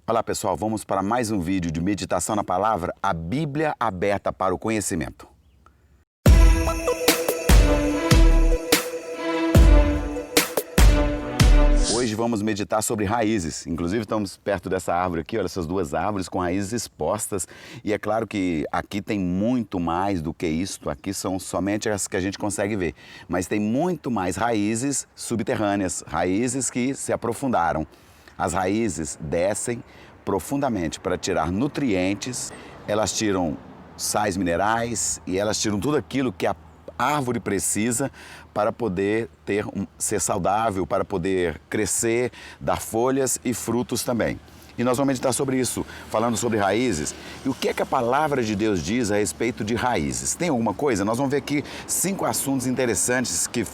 Olá pessoal, vamos para mais um vídeo de meditação na palavra, a Bíblia aberta para o conhecimento. Hoje vamos meditar sobre raízes, inclusive estamos perto dessa árvore aqui, olha essas duas árvores com raízes expostas e é claro que aqui tem muito mais do que isto, aqui são somente as que a gente consegue ver, mas tem muito mais raízes subterrâneas, raízes que se aprofundaram. As raízes descem profundamente para tirar nutrientes, elas tiram sais minerais e elas tiram tudo aquilo que a árvore precisa para poder ser saudável, para poder crescer, dar folhas e frutos também. E nós vamos meditar sobre isso, falando sobre raízes. E o que é que a palavra de Deus diz a respeito de raízes? Tem alguma coisa? Nós vamos ver aqui 5 assuntos interessantes que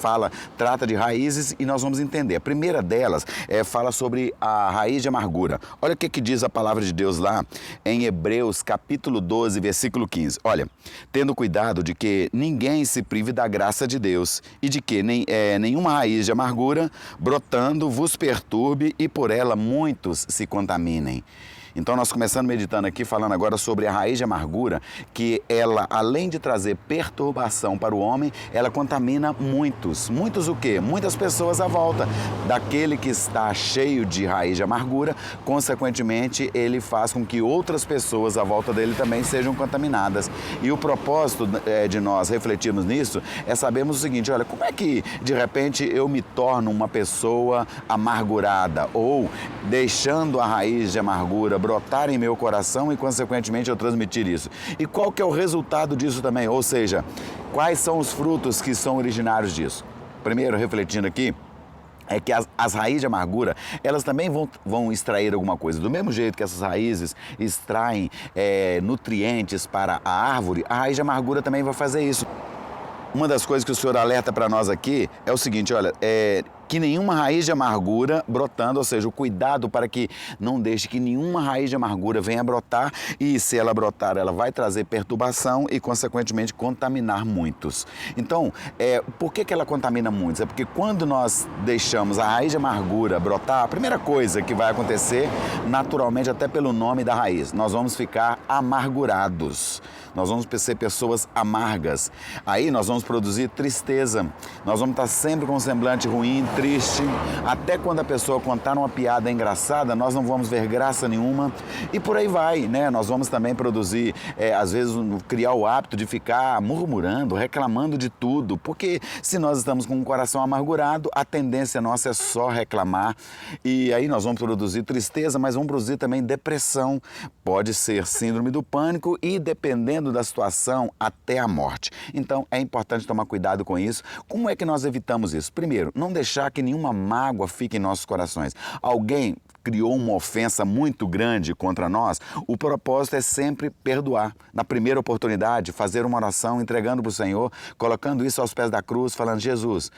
trata de raízes e nós vamos entender. A primeira delas fala sobre a raiz de amargura. Olha o que diz a palavra de Deus lá em Hebreus capítulo 12, versículo 15. Olha, tendo cuidado de que ninguém se prive da graça de Deus e de que nenhuma raiz de amargura brotando vos perturbe e por ela muitos se contaminem. Então nós começando meditando aqui, falando agora sobre a raiz de amargura, que ela, além de trazer perturbação para o homem, ela contamina muitos. Muitos o quê? Muitas pessoas à volta. Daquele que está cheio de raiz de amargura, consequentemente ele faz com que outras pessoas à volta dele também sejam contaminadas. E o propósito de nós refletirmos nisso é sabermos o seguinte, olha, como é que de repente eu me torno uma pessoa amargurada ou deixando a raiz de amargura brotar em meu coração e, consequentemente, eu transmitir isso. E qual que é o resultado disso também? Ou seja, quais são os frutos que são originários disso? Primeiro, refletindo aqui, é que as raízes de amargura, elas também vão extrair alguma coisa. Do mesmo jeito que essas raízes extraem nutrientes para a árvore, a raiz de amargura também vai fazer isso. Uma das coisas que o Senhor alerta para nós aqui é o seguinte, olha, que nenhuma raiz de amargura brotando, ou seja, o cuidado para que não deixe que nenhuma raiz de amargura venha brotar e se ela brotar, ela vai trazer perturbação e, consequentemente, contaminar muitos. Então, por que ela contamina muitos? É porque quando nós deixamos a raiz de amargura brotar, a primeira coisa que vai acontecer, naturalmente, até pelo nome da raiz, nós vamos ficar amargurados. Nós vamos ser pessoas amargas. Aí nós vamos produzir tristeza. Nós vamos estar sempre com um semblante ruim, triste. Até quando a pessoa contar uma piada engraçada, nós não vamos ver graça nenhuma. E por aí vai, né? Nós vamos também produzir, às vezes, criar o hábito de ficar murmurando, reclamando de tudo. Porque se nós estamos com um coração amargurado, a tendência nossa é só reclamar. E aí nós vamos produzir tristeza, mas vamos produzir também depressão. Pode ser síndrome do pânico e, dependendo da situação, até a morte. Então, é importante tomar cuidado com isso. Como é que nós evitamos isso? Primeiro, não deixar que nenhuma mágoa fique em nossos corações. Alguém criou uma ofensa muito grande contra nós, o propósito é sempre perdoar. Na primeira oportunidade, fazer uma oração, entregando para o Senhor, colocando isso aos pés da cruz, falando, Jesus,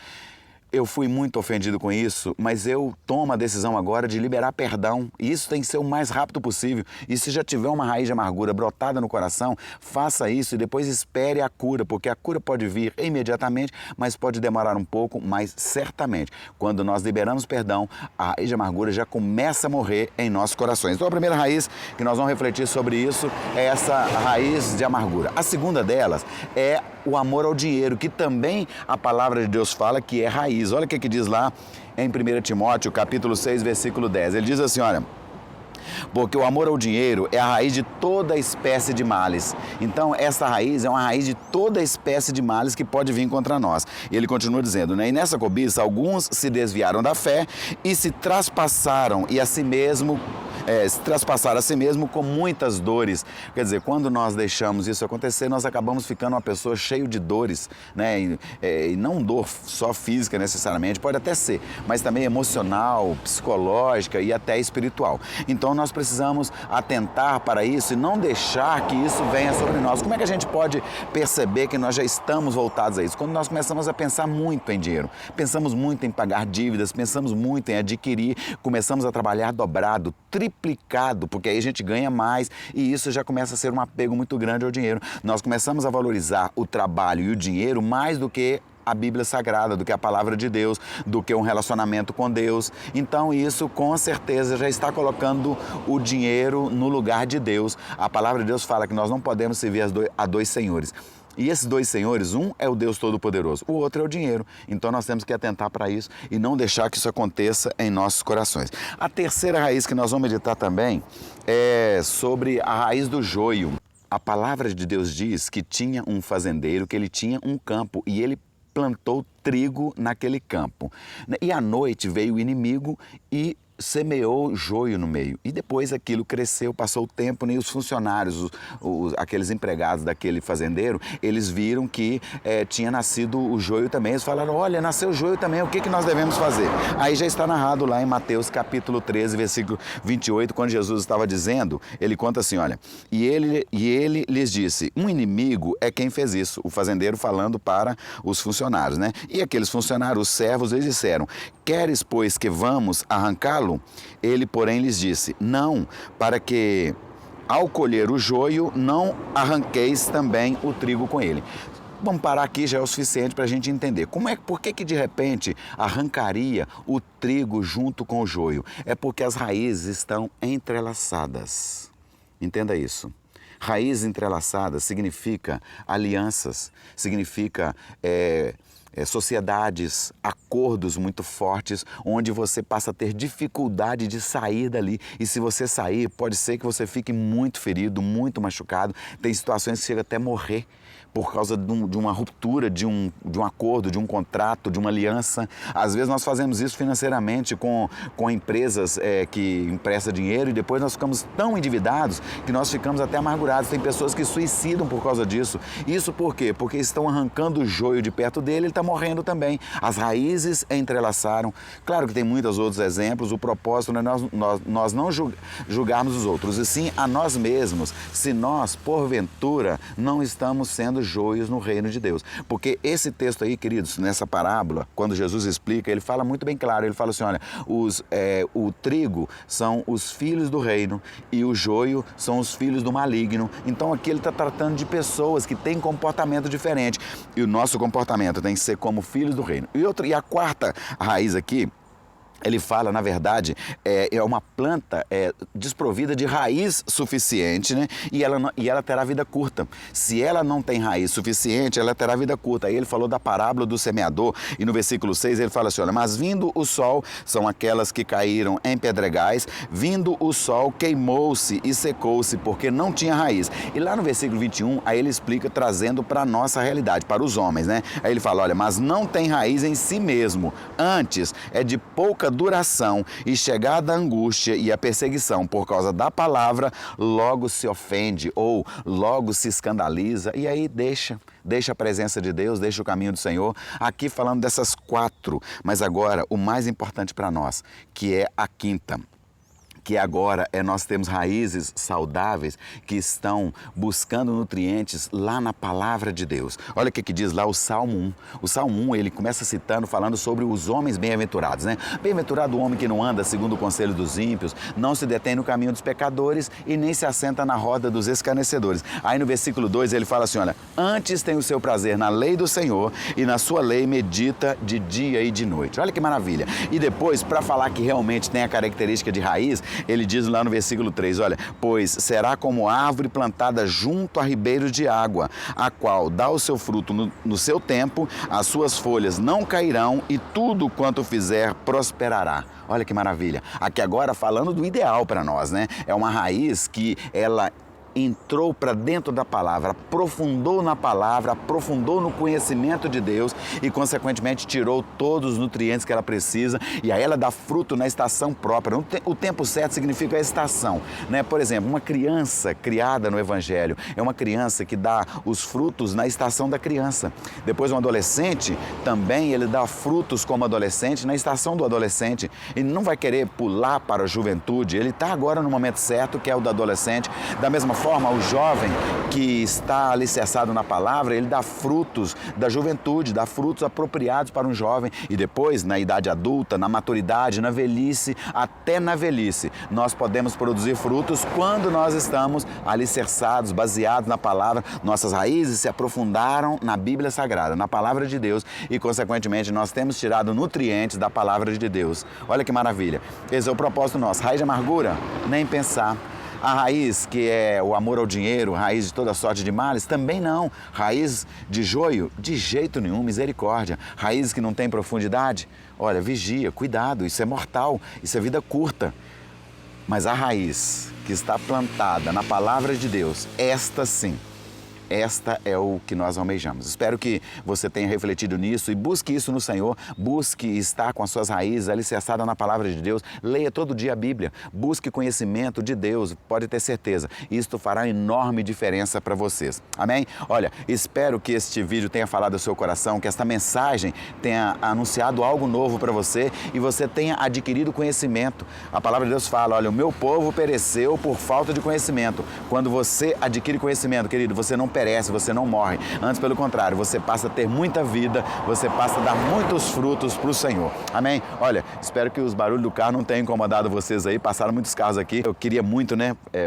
eu fui muito ofendido com isso, mas eu tomo a decisão agora de liberar perdão. E isso tem que ser o mais rápido possível. E se já tiver uma raiz de amargura brotada no coração, faça isso e depois espere a cura, porque a cura pode vir imediatamente, mas pode demorar um pouco, mas certamente, quando nós liberamos perdão, a raiz de amargura já começa a morrer em nossos corações. Então a primeira raiz que nós vamos refletir sobre isso é essa raiz de amargura. A segunda delas é o amor ao dinheiro, que também a palavra de Deus fala que é raiz. Olha o que diz lá em 1 Timóteo, capítulo 6, versículo 10. Ele diz assim, olha, porque o amor ao dinheiro é a raiz de toda espécie de males. Então, essa raiz é uma raiz de toda espécie de males que pode vir contra nós. E ele continua dizendo, né? E nessa cobiça, alguns se desviaram da fé e se traspassaram a si mesmo com muitas dores. Quer dizer, quando nós deixamos isso acontecer, nós acabamos ficando uma pessoa cheia de dores, né? E não dor só física necessariamente, pode até ser, mas também emocional, psicológica e até espiritual. Então nós precisamos atentar para isso e não deixar que isso venha sobre nós. Como é que a gente pode perceber que nós já estamos voltados a isso? Quando nós começamos a pensar muito em dinheiro, pensamos muito em pagar dívidas, pensamos muito em adquirir, começamos a trabalhar dobrado, triplicado, porque aí a gente ganha mais e isso já começa a ser um apego muito grande ao dinheiro. Nós começamos a valorizar o trabalho e o dinheiro mais do que a Bíblia Sagrada, do que a palavra de Deus, do que um relacionamento com Deus. Então isso com certeza já está colocando o dinheiro no lugar de Deus. A palavra de Deus fala que nós não podemos servir a dois senhores. E esses dois senhores, um é o Deus Todo-Poderoso, o outro é o dinheiro. Então nós temos que atentar para isso e não deixar que isso aconteça em nossos corações. A terceira raiz que nós vamos meditar também é sobre a raiz do joio. A palavra de Deus diz que tinha um fazendeiro, que ele tinha um campo e ele plantou trigo naquele campo. E à noite veio o inimigo e semeou joio no meio. E depois aquilo cresceu, passou o tempo, nem os funcionários, aqueles empregados daquele fazendeiro, eles viram que tinha nascido o joio também. Eles falaram, olha, nasceu o joio também, o que nós devemos fazer? Aí já está narrado lá em Mateus capítulo 13, versículo 28, quando Jesus estava dizendo, ele conta assim, olha, e ele lhes disse, um inimigo é quem fez isso, o fazendeiro falando para os funcionários, né? E aqueles funcionários, os servos, eles disseram, queres, pois, que vamos arrancá-lo? Ele, porém, lhes disse, não, para que, ao colher o joio, não arranqueis também o trigo com ele. Vamos parar aqui, já é o suficiente para a gente entender. Por que de repente arrancaria o trigo junto com o joio? É porque as raízes estão entrelaçadas. Entenda isso. Raízes entrelaçadas significa alianças, significa sociedades, acordos muito fortes, onde você passa a ter dificuldade de sair dali. E se você sair, pode ser que você fique muito ferido, muito machucado. Tem situações que chega até morrer por causa de uma ruptura, de um acordo, de um contrato, de uma aliança. Às vezes nós fazemos isso financeiramente com empresas que emprestam dinheiro e depois nós ficamos tão endividados que nós ficamos até amargurados. Tem pessoas que suicidam por causa disso. Isso por quê? Porque estão arrancando o joio de perto dele, ele está morrendo também. As raízes entrelaçaram. Claro que tem muitos outros exemplos. O propósito não é nós não julgarmos os outros, e sim a nós mesmos, se nós, porventura, não estamos sendo joios no reino de Deus. Porque esse texto aí, queridos, nessa parábola, quando Jesus explica, ele fala muito bem claro, ele fala assim, olha, o trigo são os filhos do reino e o joio são os filhos do maligno. Então aqui ele está tratando de pessoas que têm comportamento diferente e o nosso comportamento tem que ser como filhos do reino. E a quarta raiz aqui, ele fala, na verdade, é uma planta desprovida de raiz suficiente, né? E ela terá vida curta. Se ela não tem raiz suficiente, ela terá vida curta. Aí ele falou da parábola do semeador, e no versículo 6 ele fala assim, olha, mas vindo o sol, são aquelas que caíram em pedregais, vindo o sol, queimou-se e secou-se, porque não tinha raiz. E lá no versículo 21, aí ele explica, trazendo para a nossa realidade, para os homens, né? Aí ele fala, olha, mas não tem raiz em si mesmo, antes é de pouca duração, e chegada a angústia e a perseguição por causa da palavra, logo se ofende ou logo se escandaliza, e aí deixa a presença de Deus, deixa o caminho do Senhor. Aqui falando dessas quatro, mas agora o mais importante para nós, que é a quinta, que agora nós temos raízes saudáveis que estão buscando nutrientes lá na palavra de Deus. Olha o que diz lá o Salmo 1. O Salmo 1, ele começa citando, falando sobre os homens bem-aventurados, né? Bem-aventurado o homem que não anda segundo o conselho dos ímpios, não se detém no caminho dos pecadores e nem se assenta na roda dos escarnecedores. Aí no versículo 2 ele fala assim, olha, antes tem o seu prazer na lei do Senhor e na sua lei medita de dia e de noite. Olha que maravilha. E depois, para falar que realmente tem a característica de raiz, ele diz lá no versículo 3, olha, pois será como árvore plantada junto a ribeiros de água, a qual dá o seu fruto no seu tempo, as suas folhas não cairão e tudo quanto fizer prosperará. Olha que maravilha. Aqui agora falando do ideal para nós, né? É uma raiz que ela entrou para dentro da palavra, aprofundou na palavra, aprofundou no conhecimento de Deus e, consequentemente, tirou todos os nutrientes que ela precisa, e aí ela dá fruto na estação própria. O tempo certo significa a estação, né? Por exemplo, uma criança criada no Evangelho é uma criança que dá os frutos na estação da criança. Depois, um adolescente também, ele dá frutos como adolescente na estação do adolescente. Ele não vai querer pular para a juventude, ele está agora no momento certo, que é o da adolescente. Da mesma forma, forma, o jovem que está alicerçado na palavra, ele dá frutos da juventude, dá frutos apropriados para um jovem. E depois, na idade adulta, na maturidade, na velhice, até na velhice, nós podemos produzir frutos quando nós estamos alicerçados, baseados na palavra. Nossas raízes se aprofundaram na Bíblia Sagrada, na palavra de Deus, e consequentemente nós temos tirado nutrientes da palavra de Deus. Olha que maravilha. Esse é o propósito nosso. Raiz de amargura? Nem pensar. A raiz que é o amor ao dinheiro, raiz de toda sorte de males, também não. Raiz de joio? De jeito nenhum, misericórdia. Raiz que não tem profundidade? Olha, vigia, cuidado, isso é mortal, isso é vida curta. Mas a raiz que está plantada na palavra de Deus, esta sim, esta é o que nós almejamos. Espero que você tenha refletido nisso e busque isso no Senhor. Busque estar com as suas raízes alicerçadas na palavra de Deus. Leia todo dia a Bíblia. Busque conhecimento de Deus. Pode ter certeza. Isto fará enorme diferença para vocês. Amém? Olha, espero que este vídeo tenha falado ao seu coração, que esta mensagem tenha anunciado algo novo para você e você tenha adquirido conhecimento. A palavra de Deus fala, olha, o meu povo pereceu por falta de conhecimento. Quando você adquire conhecimento, querido, você não perece, você não morre. Antes, pelo contrário, você passa a ter muita vida, você passa a dar muitos frutos para o Senhor. Amém? Olha, espero que os barulhos do carro não tenham incomodado vocês aí. Passaram muitos carros aqui. Eu queria muito,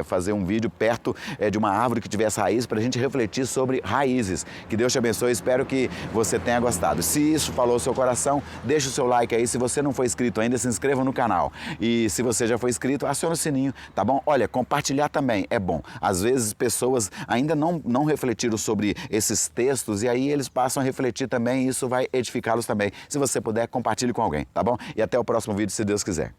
fazer um vídeo perto de uma árvore que tivesse raiz para a gente refletir sobre raízes. Que Deus te abençoe. Espero que você tenha gostado. Se isso falou ao seu coração, deixa o seu like aí. Se você não foi inscrito ainda, se inscreva no canal. E se você já foi inscrito, aciona o sininho, tá bom? Olha, compartilhar também é bom. Às vezes pessoas ainda não refletiram sobre esses textos e aí eles passam a refletir também e isso vai edificá-los também. Se você puder, compartilhe com alguém, tá bom? E até o próximo vídeo, se Deus quiser.